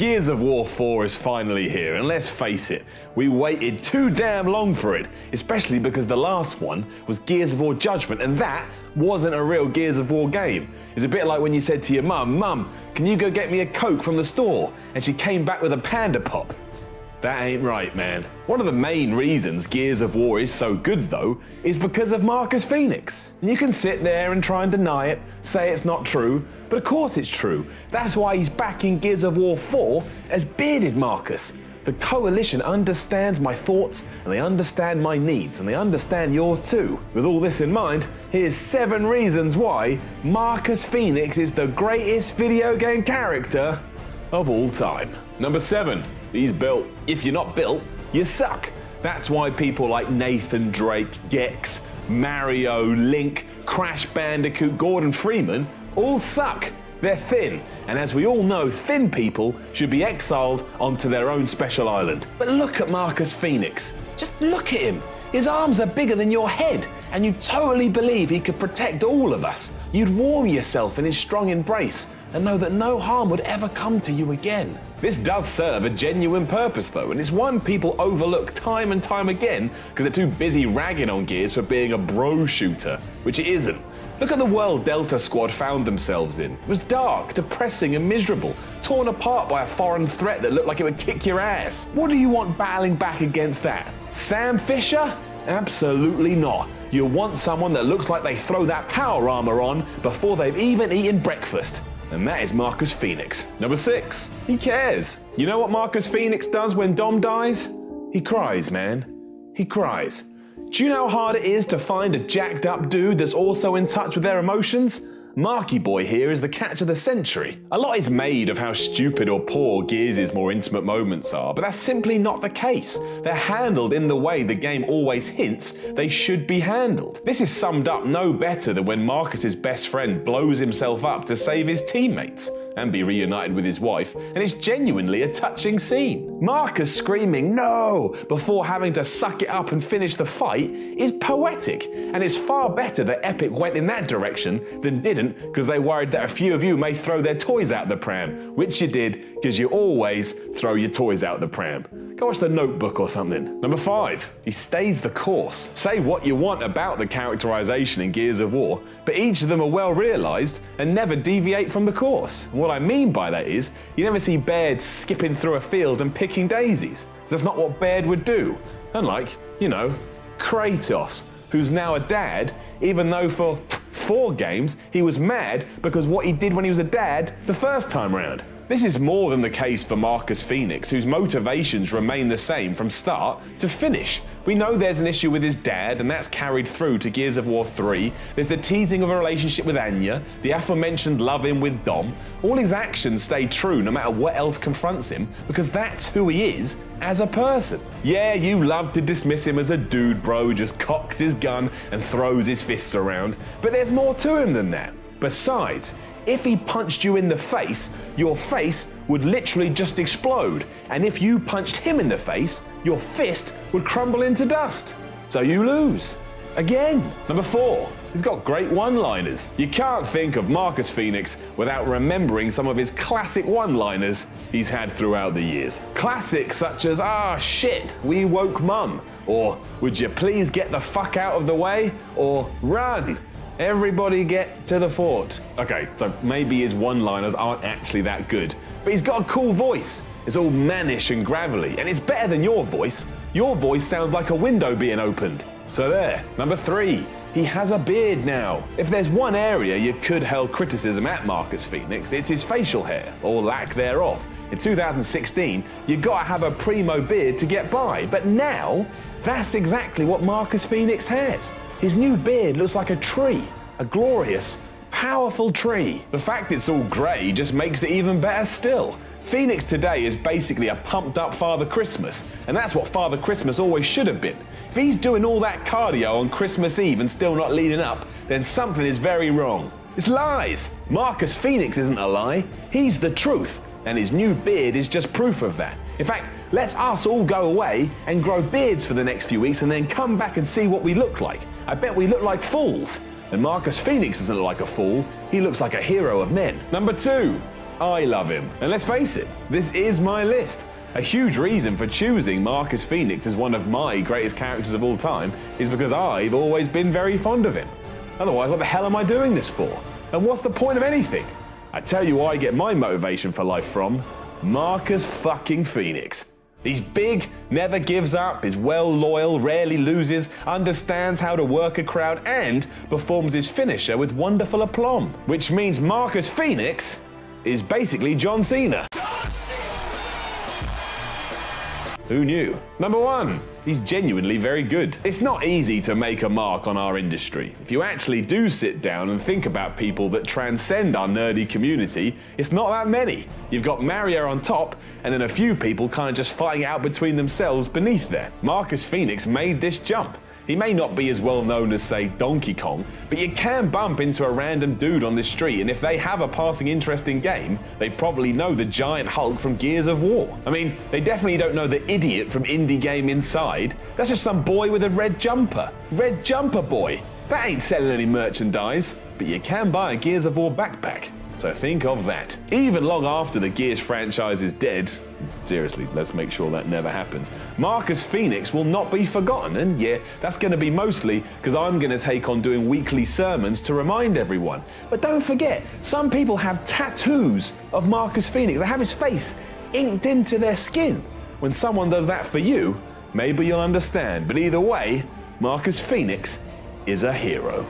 Gears of War 4 is finally here, and let's face it, we waited too damn long for it, especially because the last one was Gears of War Judgment, and that wasn't a real Gears of War game. It's a bit like when you said to your mum, "Mum, can you go get me a Coke from the store?" and she came back with a Panda Pop. That ain't right, man. One of the main reasons Gears of War is so good, though, is because of Marcus Fenix. And you can sit there and try and deny it, say it's not true, but of course it's true. That's why he's back in Gears of War 4 as Bearded Marcus. The Coalition understands my thoughts, and they understand my needs, and they understand yours too. With all this in mind, here's 7 reasons why Marcus Fenix is the greatest video game character of all time. Number 7. He's built. If you're not built, you suck. That's why people like Nathan Drake, Gex, Mario, Link, Crash Bandicoot, Gordon Freeman all suck. They're thin, and as we all know, thin people should be exiled onto their own special island. But look at Marcus Fenix. Just look at him. His arms are bigger than your head, and you totally believe he could protect all of us. You'd warm yourself in his strong embrace and know that no harm would ever come to you again. This does serve a genuine purpose though, and it's one people overlook time and time again because they're too busy ragging on Gears for being a bro shooter, which it isn't. Look at the world Delta Squad found themselves in. It was dark, depressing and miserable, torn apart by a foreign threat that looked like it would kick your ass. What do you want battling back against that? Sam Fisher? Absolutely not. You want someone that looks like they throw that power armor on before they've even eaten breakfast. And that is Marcus Fenix. Number 6. He cares. You know what Marcus Fenix does when Dom dies? He cries, man. He cries. Do you know how hard it is to find a jacked up dude that's also in touch with their emotions? Marky Boy here is the catch of the century. A lot is made of how stupid or poor Gears' more intimate moments are, but that's simply not the case. They're handled in the way the game always hints they should be handled. This is summed up no better than when Marcus's best friend blows himself up to save his teammates and be reunited with his wife, and it's genuinely a touching scene. Marcus screaming "no" before having to suck it up and finish the fight is poetic, and it's far better that Epic went in that direction than didn't because they worried that a few of you may throw their toys out the pram, which you did because you always throw your toys out the pram. Go watch The Notebook or something. Number 5. He stays the course. Say what you want about the characterization in Gears of War, but each of them are well realized and never deviate from the course. What I mean by that is, you never see Baird skipping through a field and picking daisies. That's not what Baird would do. Unlike, Kratos, who's now a dad, even though for 4 games he was mad because what he did when he was a dad the first time round. This is more than the case for Marcus Fenix, whose motivations remain the same from start to finish. We know there's an issue with his dad, and that's carried through to Gears of War 3. There's the teasing of a relationship with Anya, the aforementioned love-in with Dom. All his actions stay true no matter what else confronts him, because that's who he is as a person. Yeah, you love to dismiss him as a dude bro who just cocks his gun and throws his fists around, but there's more to him than that. Besides, if he punched you in the face, your face would literally just explode. And if you punched him in the face, your fist would crumble into dust. So you lose. Again. Number 4. He's got great one-liners. You can't think of Marcus Fenix without remembering some of his classic one-liners he's had throughout the years. Classics such as, "Ah, shit, we woke mum," or "Would you please get the fuck out of the way?" or "Run. Everybody get to the fort." Okay, so maybe his one-liners aren't actually that good, but he's got a cool voice. It's all mannish and gravelly, and it's better than your voice. Your voice sounds like a window being opened. So there. Number 3. He has a beard now. If there's one area you could hurl criticism at Marcus Fenix, it's his facial hair, or lack thereof. In 2016, you gotta have a primo beard to get by, but now, that's exactly what Marcus Fenix has. His new beard looks like a tree, a glorious, powerful tree. The fact it's all grey just makes it even better still. Fenix today is basically a pumped up Father Christmas, and that's what Father Christmas always should have been. If he's doing all that cardio on Christmas Eve and still not leading up, then something is very wrong. It's lies. Marcus Fenix isn't a lie, he's the truth, and his new beard is just proof of that. In fact, let's us all go away and grow beards for the next few weeks and then come back and see what we look like. I bet we look like fools. And Marcus Fenix doesn't look like a fool, he looks like a hero of men. Number 2. I love him. And let's face it, this is my list. A huge reason for choosing Marcus Fenix as one of my greatest characters of all time is because I've always been very fond of him. Otherwise, what the hell am I doing this for? And what's the point of anything? I tell you where I get my motivation for life from. Marcus fucking Fenix. He's big, never gives up, is well loyal, rarely loses, understands how to work a crowd, and performs his finisher with wonderful aplomb. Which means Marcus Fenix is basically John Cena. Who knew? Number 1, he's genuinely very good. It's not easy to make a mark on our industry. If you actually do sit down and think about people that transcend our nerdy community, it's not that many. You've got Mario on top, and then a few people kind of just fighting out between themselves beneath there. Marcus Fenix made this jump. He may not be as well known as, say, Donkey Kong, but you can bump into a random dude on the street, and if they have a passing interest in game, they probably know the giant Hulk from Gears of War. I mean, they definitely don't know the idiot from Indie Game Inside. That's just some boy with a red jumper. Red jumper boy. That ain't selling any merchandise, but you can buy a Gears of War backpack. So think of that. Even long after the Gears franchise is dead, seriously, let's make sure that never happens, Marcus Fenix will not be forgotten, and yeah, that's going to be mostly because I'm going to take on doing weekly sermons to remind everyone. But don't forget, some people have tattoos of Marcus Fenix. They have his face inked into their skin. When someone does that for you, maybe you'll understand. But either way, Marcus Fenix is a hero.